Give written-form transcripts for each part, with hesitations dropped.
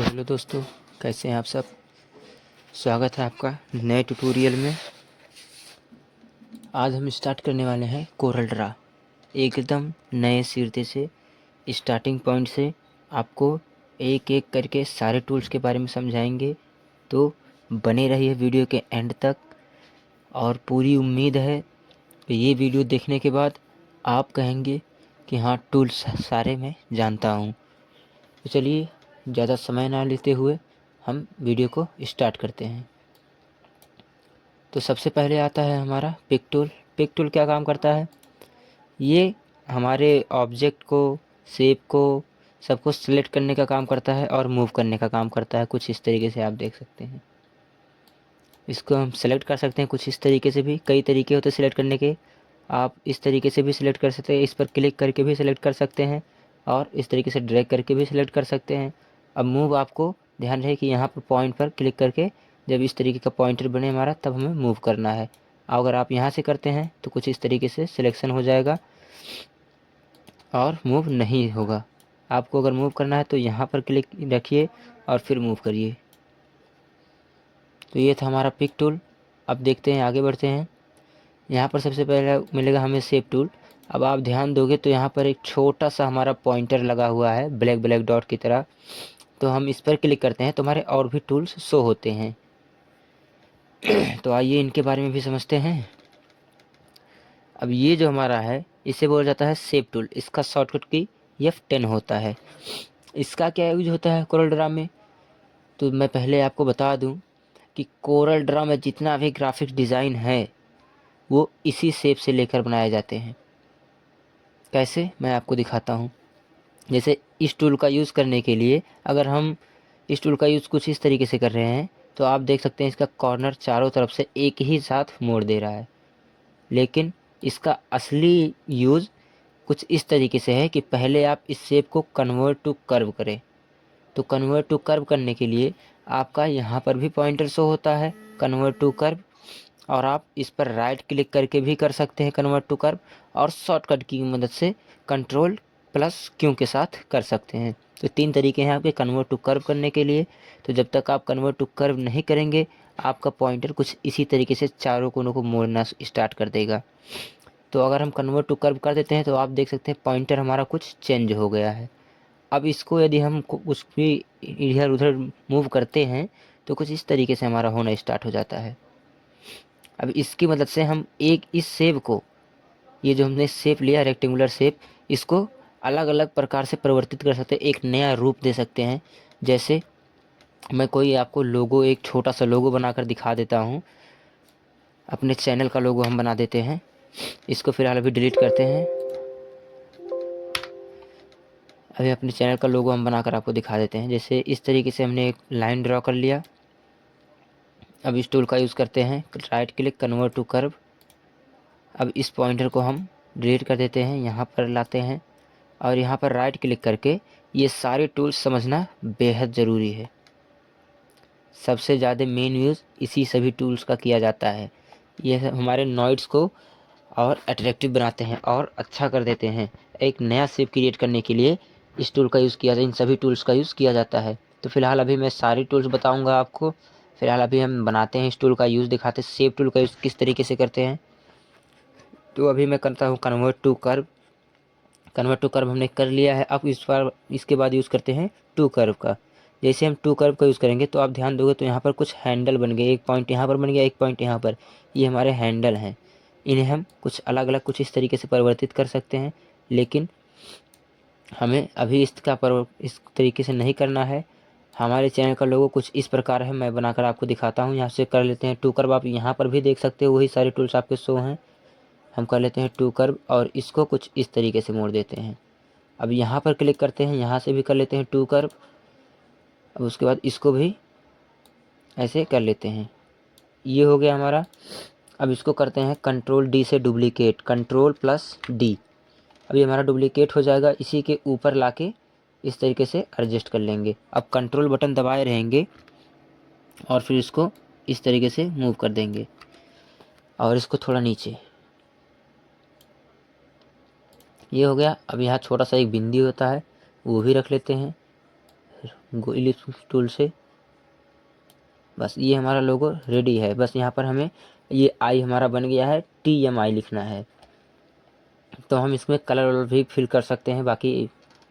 तो हेलो दोस्तों, कैसे हैं आप सब। स्वागत है आपका नए ट्यूटोरियल में। आज हम स्टार्ट करने वाले हैं कोरल ड्रा एकदम नए सिरे से। स्टार्टिंग पॉइंट से आपको एक एक करके सारे टूल्स के बारे में समझाएंगे, तो बने रहिए वीडियो के एंड तक। और पूरी उम्मीद है कि ये वीडियो देखने के बाद आप कहेंगे कि हाँ, टूल्स सारे मैं जानता हूँ। तो चलिए ज़्यादा समय ना लेते हुए हम वीडियो को स्टार्ट करते हैं। तो सबसे पहले आता है हमारा पिक टूल। पिक टूल क्या काम करता है? ये हमारे ऑब्जेक्ट को, शेप को, सबको सिलेक्ट करने का काम करता है और मूव करने का काम करता है। कुछ इस तरीके से आप देख सकते हैं। इसको हम सेलेक्ट कर सकते हैं कुछ इस तरीके से भी। कई तरीके होते हैं सिलेक्ट करने के। आप इस तरीके से भी सिलेक्ट कर सकते हैं, इस पर क्लिक करके भी सिलेक्ट कर सकते हैं, और इस तरीके से ड्रैग करके भी सिलेक्ट कर सकते हैं। अब मूव, आपको ध्यान रहे कि यहाँ पर पॉइंट पर क्लिक करके जब इस तरीके का पॉइंटर बने हमारा, तब हमें मूव करना है। अगर आप यहाँ से करते हैं तो कुछ इस तरीके से सिलेक्शन हो जाएगा और मूव नहीं होगा। आपको अगर मूव करना है तो यहाँ पर क्लिक रखिए और फिर मूव करिए। तो ये था हमारा पिक टूल। अब देखते हैं, आगे बढ़ते हैं। यहाँ पर सबसे पहले मिलेगा हमें शेप टूल। अब आप ध्यान दोगे तो यहाँ पर एक छोटा सा हमारा पॉइंटर लगा हुआ है ब्लैक ब्लैक डॉट की तरह। तो हम इस पर क्लिक करते हैं तो हमारे और भी टूल्स शो होते हैं। तो आइए इनके बारे में भी समझते हैं। अब ये जो हमारा है, इसे बोला जाता है शेप टूल। इसका शॉर्टकट की F10 होता है। इसका क्या यूज होता है कोरल ड्रा में? तो मैं पहले आपको बता दूं कि कोरल ड्रा में जितना भी ग्राफिक्स डिज़ाइन है वो इसी शेप से लेकर बनाए जाते हैं। कैसे, मैं आपको दिखाता हूँ। जैसे इस टूल का यूज़ करने के लिए, अगर हम इस टूल का यूज़ कुछ इस तरीके से कर रहे हैं तो आप देख सकते हैं इसका कॉर्नर चारों तरफ से एक ही साथ मोड़ दे रहा है। लेकिन इसका असली यूज़ कुछ इस तरीके से है कि पहले आप इस शेप को कन्वर्ट टू कर्व करें। तो कन्वर्ट टू कर्व करने के लिए आपका यहाँ पर भी पॉइंटर शो होता है, कन्वर्ट टू कर्व। और आप इस पर राइट क्लिक करके भी कर सकते हैं कन्वर्ट टू कर्व, और शॉर्टकट की मदद से कंट्रोल प्लस क्यू के साथ कर सकते हैं। तो 3 तरीके हैं आपके कन्वर्ट टू कर्व करने के लिए। तो जब तक आप कन्वर्ट टू कर्व नहीं करेंगे, आपका पॉइंटर कुछ इसी तरीके से चारों कोनों को मोड़ना स्टार्ट कर देगा। तो अगर हम कन्वर्ट टू कर्व कर देते हैं तो आप देख सकते हैं पॉइंटर हमारा कुछ चेंज हो गया है। अब इसको यदि हम कुछ भी इधर उधर मूव करते हैं तो कुछ इस तरीके से हमारा होना स्टार्ट हो जाता है। अब इसकी मदद से हम एक इस शेप को, ये जो हमने शेप लिया रेक्टेंगुलर शेप, इसको अलग अलग प्रकार से परिवर्तित कर सकते हैं, एक नया रूप दे सकते हैं। जैसे मैं कोई आपको लोगो, एक छोटा सा लोगो बनाकर दिखा देता हूँ। अपने चैनल का लोगो हम बना देते हैं। इसको फिलहाल अभी डिलीट करते हैं। अभी अपने चैनल का लोगो हम बनाकर आपको दिखा देते हैं। जैसे इस तरीके से हमने एक लाइन ड्रॉ कर लिया। अब इस टूल का यूज़ करते हैं, right click, convert to curve. अब इस पॉइंटर को हम डिलीट कर देते हैं, यहाँ पर लाते हैं और यहाँ पर राइट क्लिक करके ये सारे टूल्स समझना बेहद ज़रूरी है। सबसे ज़्यादा मेन यूज़ इसी सभी टूल्स का किया जाता है। ये हमारे नॉइड्स को और अट्रैक्टिव बनाते हैं और अच्छा कर देते हैं। एक नया शेप क्रिएट करने के लिए इस टूल का यूज़ किया जाता है, इन सभी टूल्स का यूज़ किया जाता है। तो फिलहाल अभी मैं सारी टूल्स बताऊंगा आपको। फिलहाल अभी हम बनाते हैं, इस टूल का यूज़ दिखाते हैं, शेप टूल का यूज़ किस तरीके से करते हैं। तो अभी मैं करता हूँ convert to curve. Convert to curve हमने कर लिया है। अब इस बार इसके बाद यूज़ करते हैं टू कर्व का। जैसे हम टू कर्व का यूज़ करेंगे तो आप ध्यान दोगे तो यहाँ पर कुछ हैंडल बन गए। एक पॉइंट यहाँ पर बन गया, एक पॉइंट यहाँ पर। ये हमारे हैंडल हैं। इन्हें हम कुछ अलग अलग कुछ इस तरीके से परिवर्तित कर सकते हैं, लेकिन हमें अभी इस तरीके से नहीं करना है। हमारे चैनल का लोगो कुछ इस प्रकार है, मैं बनाकर आपको दिखाता हूँ। यहाँ से कर लेते हैं टू कर्व। आप यहाँ पर भी देख सकते हो, वही सारे टूल्स आपके शो हैं। हम कर लेते हैं टू कर्व और इसको कुछ इस तरीके से मोड़ देते हैं। अब यहाँ पर क्लिक करते हैं, यहाँ से भी कर लेते हैं टू कर्व। अब उसके बाद इसको भी ऐसे कर लेते हैं। ये हो गया हमारा। अब इसको करते हैं कंट्रोल डी से डुप्लीकेट, कंट्रोल प्लस डी। अभी हमारा डुप्लीकेट हो जाएगा। इसी के ऊपर लाके इस तरीके से एडजस्ट कर लेंगे। अब कंट्रोल बटन दबाए रहेंगे और फिर इसको इस तरीके से मूव कर देंगे और इसको थोड़ा नीचे। ये हो गया। अब यहाँ छोटा सा एक बिंदी होता है, वो भी रख लेते हैं। गो इलिप्स टूल से। बस ये हमारा लोगो रेडी है। बस यहाँ पर हमें ये आई हमारा बन गया है, TMI लिखना है। तो हम इसमें कलर वलर भी फिल कर सकते हैं। बाकी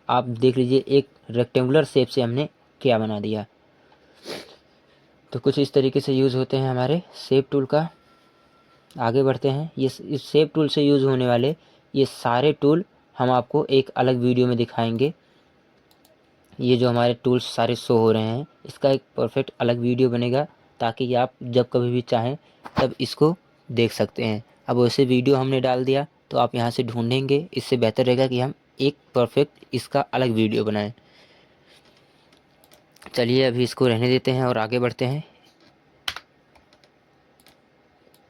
आप देख लीजिए एक रेक्टेंगुलर शेप से हमने क्या बना दिया। तो कुछ इस तरीके से यूज़ होते हैं हमारे शेप टूल का। आगे बढ़ते हैं। ये इस शेप टूल से यूज़ होने वाले ये सारे टूल हम आपको एक अलग वीडियो में दिखाएंगे। ये जो हमारे टूल्स सारे शो हो रहे हैं, इसका एक परफेक्ट अलग वीडियो बनेगा, ताकि आप जब कभी भी चाहें तब इसको देख सकते हैं। अब वैसे वीडियो हमने डाल दिया तो आप यहाँ से ढूंढेंगे, इससे बेहतर रहेगा कि हम एक परफेक्ट इसका अलग वीडियो बनाएं। चलिए अभी इसको रहने देते हैं और आगे बढ़ते हैं।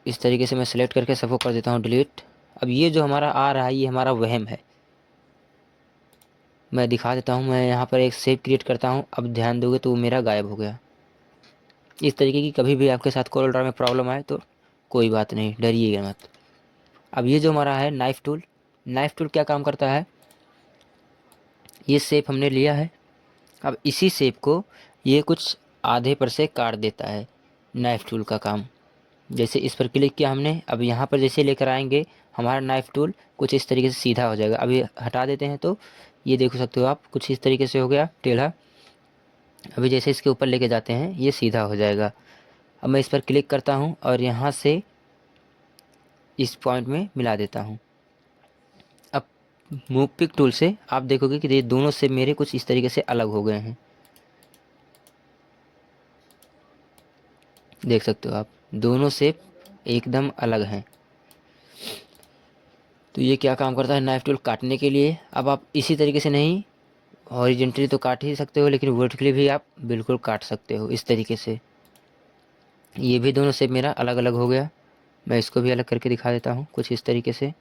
इस तरीके से मैं सेलेक्ट करके सबको कर देता हूँ डिलीट। अब ये जो हमारा आ रहा है ये हमारा वहम है। मैं दिखा देता हूँ। मैं यहाँ पर एक शेप क्रिएट करता हूँ। अब ध्यान दोगे तो वो मेरा गायब हो गया। इस तरीके की कभी भी आपके साथ कोरल ड्रॉ में प्रॉब्लम आए तो कोई बात नहीं, डरिएगा मत। अब ये जो हमारा है नाइफ़ टूल, नाइफ़ टूल क्या काम करता है, ये शेप हमने लिया है। अब इसी शेप को ये कुछ आधे पर से काट देता है नाइफ़ टूल का काम। जैसे इस पर क्लिक किया हमने, अब यहाँ पर जैसे लेकर आएंगे हमारा नाइफ़ टूल कुछ इस तरीके से सीधा हो जाएगा। अभी हटा देते हैं तो ये देख सकते हो आप, कुछ इस तरीके से हो गया टेढ़ा। अभी जैसे इसके ऊपर लेके जाते हैं ये सीधा हो जाएगा। अब मैं इस पर क्लिक करता हूँ और यहाँ से इस पॉइंट में मिला देता हूँ। अब मूव पिक टूल से आप देखोगे कि ये दोनों से मेरे कुछ इस तरीके से अलग हो गए हैं। देख सकते हो आप, दोनों शेप एकदम अलग हैं। तो ये क्या काम करता है, नाइफ टूल काटने के लिए। अब आप इसी तरीके से नहीं, हॉरिजेंटली तो काट ही सकते हो, लेकिन वर्टिकली भी आप बिल्कुल काट सकते हो इस तरीके से। ये भी दोनों शेप मेरा अलग अलग हो गया। मैं इसको भी अलग करके दिखा देता हूँ कुछ इस तरीके से।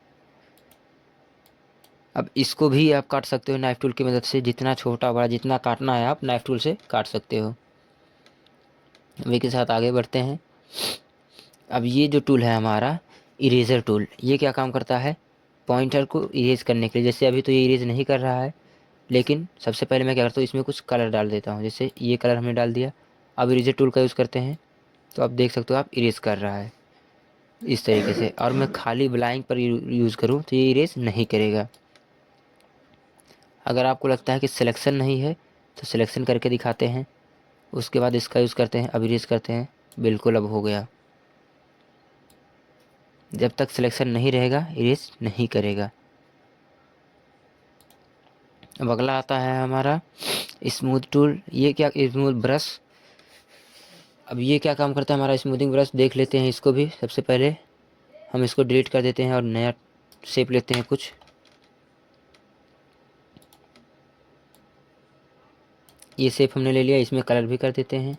अब इसको भी आप काट सकते हो नाइफ टूल की मदद से। जितना छोटा बड़ा जितना काटना है आप नाइफ टूल से काट सकते हो। वे के साथ आगे बढ़ते हैं। अब ये जो टूल है हमारा इरेज़र टूल, ये क्या काम करता है, पॉइंटर को इरेज करने के लिए। जैसे अभी तो ये इरेज नहीं कर रहा है, लेकिन सबसे पहले मैं क्या करता हूँ, इसमें कुछ कलर डाल देता हूँ। जैसे ये कलर हमने डाल दिया। अब इरेजर टूल का यूज़ करते हैं तो आप देख सकते हो आप इरेज कर रहा है इस तरीके से। और मैं खाली ब्लाइंक पर यूज़ करूँ तो ये इरेज नहीं करेगा। अगर आपको लगता है कि सिलेक्शन नहीं है तो सिलेक्शन करके दिखाते हैं, उसके बाद इसका यूज़ करते हैं। अब इरेज करते हैं, बिल्कुल अब हो गया। जब तक सिलेक्शन नहीं रहेगा इरेज नहीं करेगा। अब अगला आता है हमारा स्मूथ टूल। ये क्या, स्मूथ ब्रश। अब ये क्या काम करता है हमारा स्मूथिंग ब्रश, देख लेते हैं इसको भी। सबसे पहले हम इसको डिलीट कर देते हैं और नया शेप लेते हैं कुछ। ये शेप हमने ले लिया, इसमें कलर भी कर देते हैं।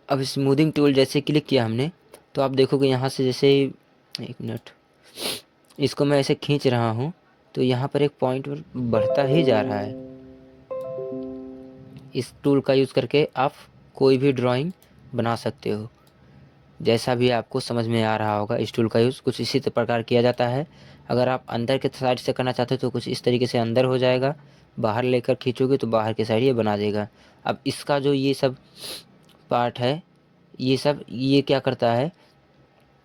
अब स्मूथिंग टूल जैसे क्लिक किया हमने तो आप देखोगे यहाँ से, जैसे एक मिनट, इसको मैं ऐसे खींच रहा हूँ तो यहाँ पर एक पॉइंट बढ़ता ही जा रहा है। इस टूल का यूज़ करके आप कोई भी ड्राइंग बना सकते हो, जैसा भी आपको समझ में आ रहा होगा। इस टूल का यूज़ कुछ इसी प्रकार किया जाता है। अगर आप अंदर के साइड से करना चाहते हो तो कुछ इस तरीके से अंदर हो जाएगा, बाहर लेकर खींचोगे तो बाहर के साइड ये बना देगा। अब इसका जो ये सब पार्ट है, ये सब ये क्या करता है,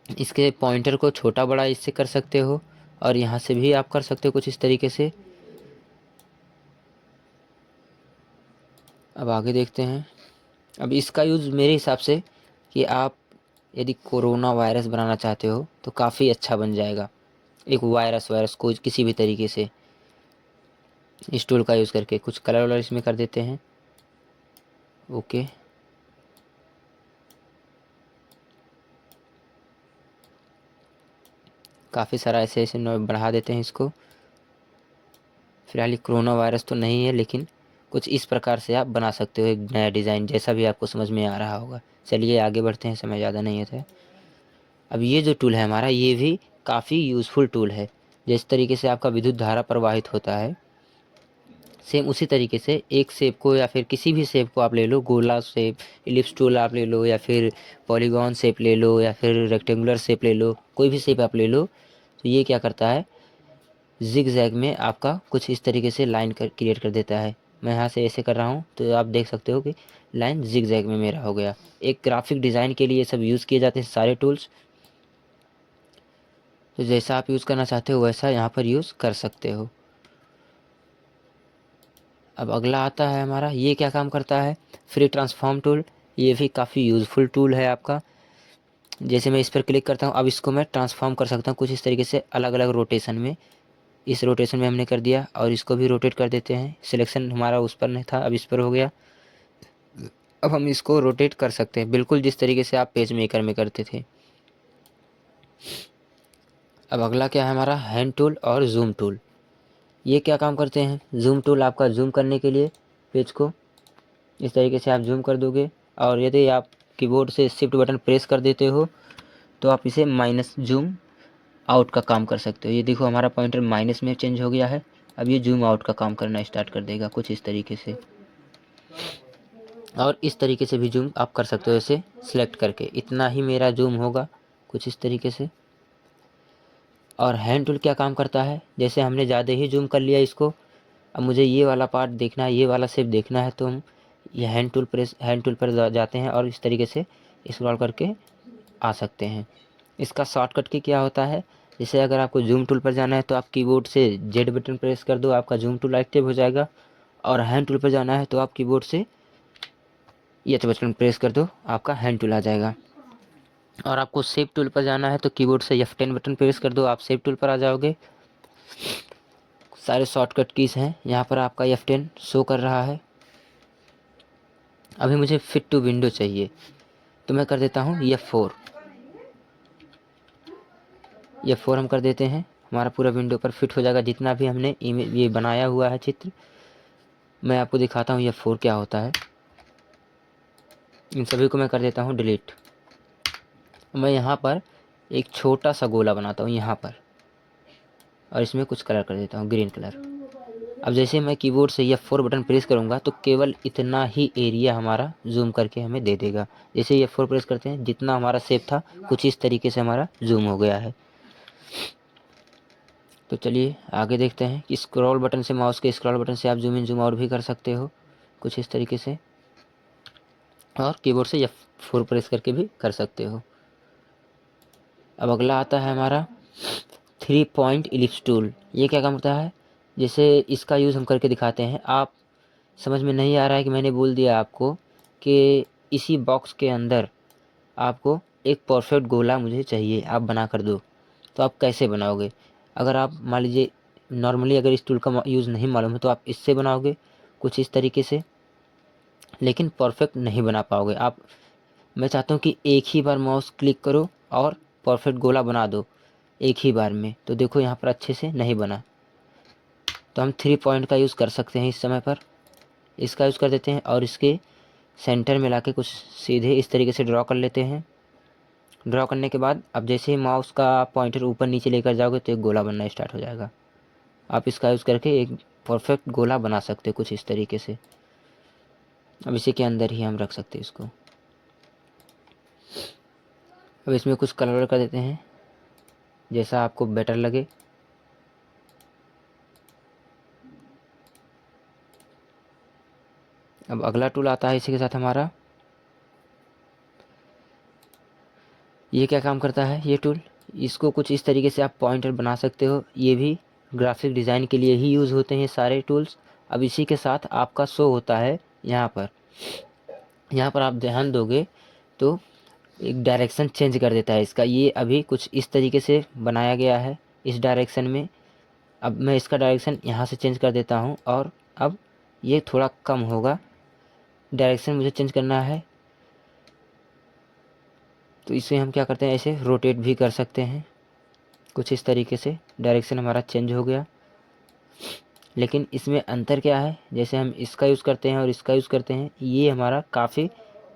इसके पॉइंटर को छोटा बड़ा इससे कर सकते हो और यहाँ से भी आप कर सकते हो कुछ इस तरीके से। अब आगे देखते हैं। अब इसका यूज़ मेरे हिसाब से कि आप यदि कोरोना वायरस बनाना चाहते हो तो काफ़ी अच्छा बन जाएगा। एक वायरस कोई किसी भी तरीके से इस टूल का यूज़ करके कुछ कलर वलर इसमें कर देते हैं। ओके, काफ़ी सारा ऐसे ऐसे बढ़ा देते हैं इसको। फिलहाल कोरोना वायरस तो नहीं है, लेकिन कुछ इस प्रकार से आप बना सकते हो एक नया डिज़ाइन, जैसा भी आपको समझ में आ रहा होगा। चलिए आगे बढ़ते हैं, समय ज़्यादा नहीं है। अब ये जो टूल है हमारा, ये भी काफ़ी यूज़फुल टूल है। जिस तरीके से आपका विद्युत धारा प्रवाहित होता है, सेम उसी तरीके से एक शेप को या फिर किसी भी शेप को आप ले लो, गोला शेप, इलिप्स टूल आप ले लो, या फिर पॉलीगॉन शेप ले लो, या फिर रेक्टेंगुलर शेप ले लो, कोई भी शेप आप ले लो। तो ये क्या करता है, जिग जैग में आपका कुछ इस तरीके से लाइन क्रिएट कर देता है। मैं यहाँ से ऐसे कर रहा हूँ तो आप देख सकते हो कि लाइन जिग जैग में मेरा हो गया। एक ग्राफिक डिज़ाइन के लिए ये सब यूज़ किए जाते हैं सारे टूल्स। तो जैसा आप यूज़ करना चाहते हो वैसा यहाँ पर यूज़ कर सकते हो। अब अगला आता है हमारा, ये क्या काम करता है, फ्री ट्रांसफॉर्म टूल। ये भी काफ़ी यूज़फुल टूल है आपका। जैसे मैं इस पर क्लिक करता हूँ, अब इसको मैं ट्रांसफॉर्म कर सकता हूँ कुछ इस तरीके से अलग अलग रोटेशन में। इस रोटेशन में हमने कर दिया और इसको भी रोटेट कर देते हैं। सिलेक्शन हमारा उस पर नहीं था, अब इस पर हो गया। अब हम इसको रोटेट कर सकते हैं बिल्कुल जिस तरीके से आप पेज मेकर में करते थे। अब अगला क्या है हमारा, हैंड टूल और जूम टूल। ये क्या काम करते हैं, जूम टूल आपका जूम करने के लिए पेज को इस तरीके से आप जूम कर दोगे, और यदि आप कीबोर्ड से शिफ्ट बटन प्रेस कर देते हो तो आप इसे माइनस जूम आउट का काम कर सकते हो। ये देखो हमारा पॉइंटर माइनस में चेंज हो गया है। अब ये जूम आउट का काम करना स्टार्ट कर देगा कुछ इस तरीके से, और इस तरीके से भी जूम आप कर सकते हो इसे सिलेक्ट करके। इतना ही मेरा जूम होगा कुछ इस तरीके से। और हैंड टूल क्या काम करता है, जैसे हमने ज़्यादा ही जूम कर लिया इसको, अब मुझे ये वाला पार्ट देखना है, ये वाला शेप देखना है, तो हम ये हैंड टूल पर जाते हैं और इस तरीके से स्क्रॉल करके आ सकते हैं। इसका शॉर्टकट की क्या होता है, जैसे अगर आपको जूम टूल पर जाना है तो आप कीबोर्ड से जेड बटन प्रेस कर दो, आपका जूम टूल एक्टिव हो जाएगा। और हैंड टूल पर जाना है तो आप कीबोर्ड से एच बटन प्रेस कर दो, आपका हैंड टूल आ जाएगा। और आपको शेप टूल पर जाना है तो कीबोर्ड से F10 बटन प्रेस कर दो, आप शेप टूल पर आ जाओगे। सारे शॉर्टकट कीज़ हैं, यहाँ पर आपका F10 शो कर रहा है। अभी मुझे फिट टू विंडो चाहिए तो मैं कर देता हूँ F4। F4 हम कर देते हैं, हमारा पूरा विंडो पर फिट हो जाएगा जितना भी हमने इमेज ये बनाया हुआ है चित्र। मैं आपको दिखाता हूँ F4 क्या होता है। इन सभी को मैं कर देता हूँ डिलीट। मैं यहाँ पर एक छोटा सा गोला बनाता हूँ यहाँ पर, और इसमें कुछ कलर कर देता हूँ ग्रीन कलर। अब जैसे मैं कीबोर्ड से F4 बटन प्रेस करूँगा तो केवल इतना ही एरिया हमारा जूम करके हमें दे देगा। जैसे F4 प्रेस करते हैं, जितना हमारा शेप था कुछ इस तरीके से हमारा जूम हो गया है। तो चलिए आगे देखते हैं कि स्क्रॉल बटन से, माउस के स्क्रॉल बटन से आप जूम इन जूम आउट भी कर सकते हो कुछ इस तरीके से, और कीबोर्ड से F4 प्रेस करके भी कर सकते हो। अब अगला आता है हमारा 3 पॉइंट इलिप्स टूल। ये क्या काम करता है, जैसे इसका यूज़ हम करके दिखाते हैं। आप समझ में नहीं आ रहा है कि मैंने बोल दिया आपको कि इसी बॉक्स के अंदर आपको एक परफेक्ट गोला मुझे चाहिए, आप बना कर दो। तो आप कैसे बनाओगे, अगर आप मान लीजिए नॉर्मली अगर इस टूल का यूज़ नहीं मालूम है तो आप इससे बनाओगे कुछ इस तरीके से, लेकिन परफेक्ट नहीं बना पाओगे आप। मैं चाहता हूँ कि एक ही बार माउस क्लिक करो और परफेक्ट गोला बना दो एक ही बार में। तो देखो यहाँ पर अच्छे से नहीं बना, तो हम 3 पॉइंट का यूज़ कर सकते हैं इस समय पर। इसका यूज़ कर देते हैं और इसके सेंटर में लाके कुछ सीधे इस तरीके से ड्रॉ कर लेते हैं। ड्रॉ करने के बाद अब जैसे ही माउस का पॉइंटर ऊपर नीचे लेकर जाओगे तो एक गोला बनना स्टार्ट हो जाएगा। आप इसका यूज़ करके एक परफेक्ट गोला बना सकते हो कुछ इस तरीके से। अब इसी के अंदर ही हम रख सकते हैं इसको। अब इसमें कुछ कलर कर देते हैं जैसा आपको बेटर लगे। अब अगला टूल आता है इसी के साथ हमारा, ये क्या काम करता है ये टूल, इसको कुछ इस तरीके से आप पॉइंटर बना सकते हो। ये भी ग्राफिक डिज़ाइन के लिए ही यूज़ होते हैं सारे टूल्स। अब इसी के साथ आपका शो होता है यहाँ पर, यहाँ पर आप ध्यान दोगे तो एक डायरेक्शन चेंज कर देता है इसका। ये अभी कुछ इस तरीके से बनाया गया है इस डायरेक्शन में। अब मैं इसका डायरेक्शन यहाँ से चेंज कर देता हूँ और अब ये थोड़ा कम होगा। डायरेक्शन मुझे चेंज करना है तो इसे हम क्या करते हैं, ऐसे रोटेट भी कर सकते हैं कुछ इस तरीके से। डायरेक्शन हमारा चेंज हो गया, लेकिन इसमें अंतर क्या है, जैसे हम इसका यूज़ करते हैं और इसका यूज़ करते हैं, ये हमारा काफ़ी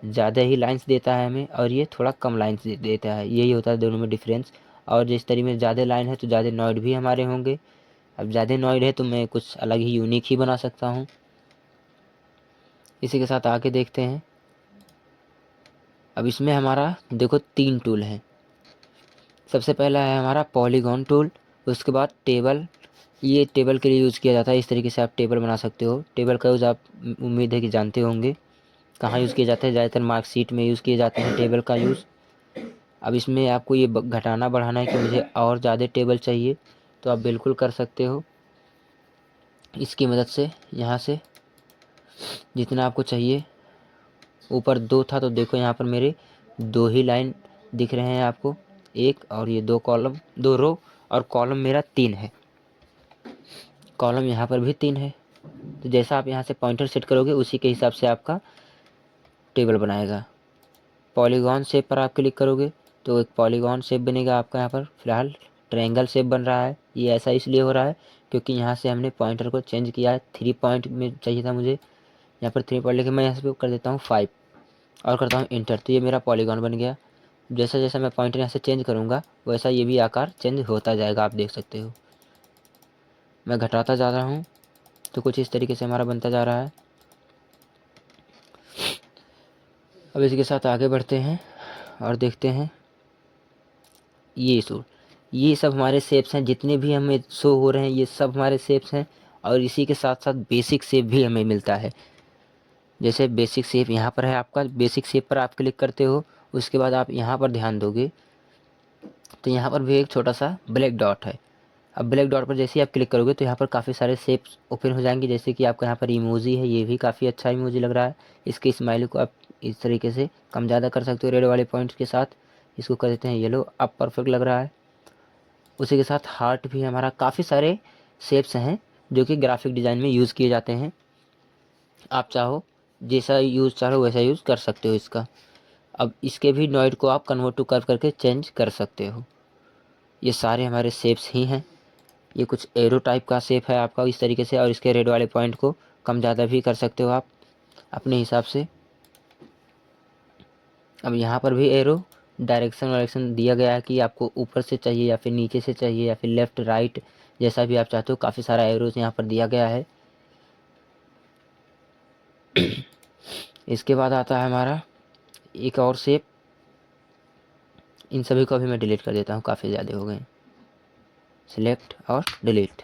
ज़्यादा ही लाइंस देता है हमें और ये थोड़ा कम लाइंस देता है। यही होता है दोनों में डिफरेंस। और जिस तरीके में ज़्यादा लाइन है तो ज़्यादा नॉइड भी हमारे होंगे। अब ज़्यादा नॉइड है तो मैं कुछ अलग ही यूनिक ही बना सकता हूँ। इसी के साथ आगे देखते हैं। अब इसमें हमारा देखो 3 टूल हैं। सबसे पहला है हमारा पॉलीगॉन टूल, उसके बाद टेबल ये टेबल के लिए यूज़ किया जाता है। इस तरीके से आप टेबल बना सकते हो। टेबल का यूज़ आप उम्मीद है कि जानते होंगे कहाँ यूज़ किए जाते हैं। ज़्यादातर मार्कशीट में यूज़ किए जाते हैं टेबल का यूज़। अब इसमें आपको ये घटाना बढ़ाना है कि मुझे और ज़्यादा टेबल चाहिए, तो आप बिल्कुल कर सकते हो इसकी मदद से। यहाँ से जितना आपको चाहिए, ऊपर 2 था तो देखो यहाँ पर मेरे 2 ही लाइन दिख रहे हैं आपको, 1 और ये 2 कॉलम, 2 रो, और कॉलम मेरा 3 है। कॉलम यहाँ पर भी 3 है। तो जैसा आप यहाँ से पॉइंटर सेट करोगे उसी के हिसाब से आपका टेबल बनाएगा। पॉलीगॉन शेप पर आप क्लिक करोगे तो एक पॉलीगॉन शेप बनेगा आपका। यहाँ पर फ़िलहाल ट्रायंगल शेप बन रहा है। ये ऐसा इसलिए हो रहा है क्योंकि यहाँ से हमने पॉइंटर को चेंज किया है। 3 पॉइंट में चाहिए था मुझे, यहाँ पर 3 पॉइंट लेके मैं यहाँ से कर देता हूँ 5 और करता हूँ इंटर, तो ये मेरा पॉलीगॉन बन गया। जैसा जैसा मैं पॉइंटर यहाँ से चेंज करूँगा वैसा ये भी आकार चेंज होता जाएगा, आप देख सकते हो। मैं घटाता जा रहा हूँ तो कुछ इस तरीके से हमारा बनता जा रहा है। अब इसके साथ आगे बढ़ते हैं और देखते हैं ये सब हमारे शेप्स हैं। जितने भी हमें शो हो रहे हैं ये सब हमारे शेप्स हैं। और इसी के साथ साथ बेसिक शेप भी हमें मिलता है। जैसे बेसिक शेप यहाँ पर है आपका, बेसिक शेप पर आप क्लिक करते हो, उसके बाद आप यहाँ पर ध्यान दोगे तो यहाँ पर भी एक छोटा सा ब्लैक डॉट है। अब ब्लैक डॉट पर जैसे ही आप क्लिक करोगे तो यहाँ पर काफ़ी सारे शेप्स ओपन हो जाएंगे। जैसे कि आपका यहाँ पर इमोजी है, ये भी काफ़ी अच्छा इमोजी लग रहा है। इसके स्माइली को आप इस तरीके से कम ज़्यादा कर सकते हो रेड वाले पॉइंट्स के साथ। इसको कर देते हैं येलो, अब परफेक्ट लग रहा है। उसी के साथ हार्ट भी हमारा, काफ़ी सारे शेप्स हैं जो कि ग्राफिक डिज़ाइन में यूज़ किए जाते हैं। आप चाहो जैसा यूज़ चाहो वैसा यूज़ कर सकते हो इसका। अब इसके भी नोइड को आप कन्वर्ट टू कर्व करके चेंज कर सकते हो। ये सारे हमारे शेप्स ही हैं। ये कुछ एरो टाइप का शेप है आपका इस तरीके से, और इसके रेड वाले पॉइंट को कम ज़्यादा भी कर सकते हो आप अपने हिसाब से। अब यहाँ पर भी एरो डायरेक्शन दिया गया है कि आपको ऊपर से चाहिए या फिर नीचे से चाहिए या फिर लेफ़्ट राइट, जैसा भी आप चाहते हो। काफ़ी सारा एरोज यहाँ पर दिया गया है। इसके बाद आता है हमारा एक और शेप। इन सभी को अभी मैं डिलीट कर देता हूँ, काफ़ी ज़्यादा हो गए। सिलेक्ट और डिलीट।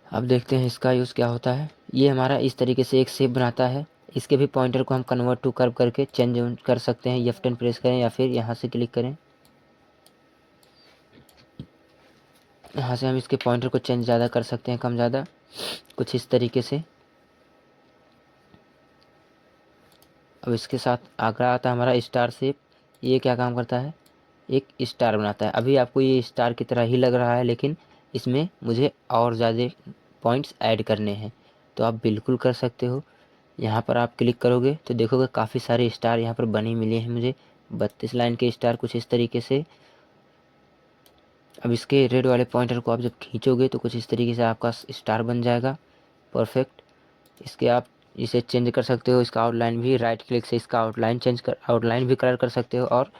अब देखते हैं इसका यूज़ क्या होता है। ये हमारा इस तरीके से एक शेप बनाता है। इसके भी पॉइंटर को हम कन्वर्ट टू कर्व करके चेंज कर सकते हैं। F10 प्रेस करें या फिर यहाँ से क्लिक करें। यहाँ से हम इसके पॉइंटर को चेंज ज़्यादा कर सकते हैं, कम ज़्यादा, कुछ इस तरीके से। अब इसके साथ आगे आता है हमारा स्टार शेप। ये क्या काम करता है, एक स्टार बनाता है। अभी आपको ये स्टार की तरह ही लग रहा है, लेकिन इसमें मुझे और ज़्यादा पॉइंट्स ऐड करने हैं, तो आप बिल्कुल कर सकते हो। यहाँ पर आप क्लिक करोगे तो देखोगे काफ़ी सारे स्टार यहाँ पर बने मिले हैं मुझे, 32 लाइन के स्टार कुछ इस तरीके से। अब इसके रेड वाले पॉइंटर को आप जब खींचोगे तो कुछ इस तरीके से आपका स्टार बन जाएगा, परफेक्ट। इसके आप इसे चेंज कर सकते हो, इसका आउटलाइन भी राइट क्लिक से इसका आउटलाइन भी कलर कर सकते हो, और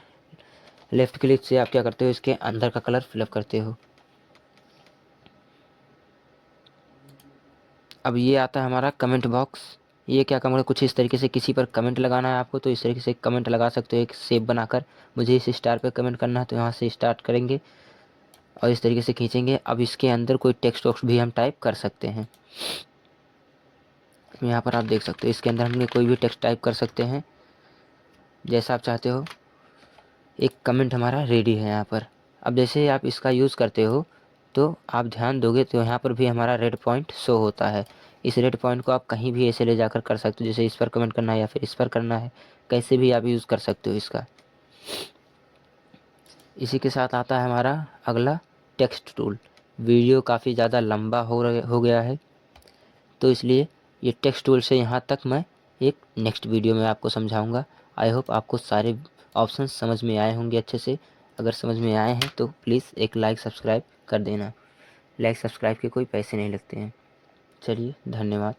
लेफ़्ट क्लिक से आप क्या करते हो, इसके अंदर का कलर फिलअप करते हो। अब ये आता है हमारा कमेंट बॉक्स। ये क्या काम है, कुछ इस तरीके से किसी पर कमेंट लगाना है आपको, तो इस तरीके से कमेंट लगा सकते हो एक शेप बनाकर। मुझे इस स्टार पे कमेंट करना है तो यहाँ से स्टार्ट करेंगे और इस तरीके से खींचेंगे। अब इसके अंदर कोई टेक्स्ट वॉक्स भी हम टाइप कर सकते हैं। यहाँ पर आप देख सकते हो इसके अंदर हमने कोई भी टेक्स्ट टाइप कर सकते हैं जैसा आप चाहते हो। एक कमेंट हमारा रेडी है यहाँ पर। अब जैसे आप इसका यूज़ करते हो तो आप ध्यान दोगे तो यहाँ पर भी हमारा रेड पॉइंट शो होता है। इस रेड पॉइंट को आप कहीं भी ऐसे ले जाकर कर सकते हो, जैसे इस पर कमेंट करना है या फिर इस पर करना है, कैसे भी आप यूज़ कर सकते हो इसका। इसी के साथ आता है हमारा अगला टेक्स्ट टूल। वीडियो काफ़ी ज़्यादा लंबा हो गया है, तो इसलिए ये टेक्स्ट टूल से यहाँ तक मैं एक नेक्स्ट वीडियो में आपको समझाऊंगा। आई होप आपको सारे ऑप्शंस समझ में आए होंगे अच्छे से। अगर समझ में आए हैं तो प्लीज़ एक लाइक सब्सक्राइब कर देना। लाइक सब्सक्राइब के कोई पैसे नहीं लगते हैं। चलिए, धन्यवाद।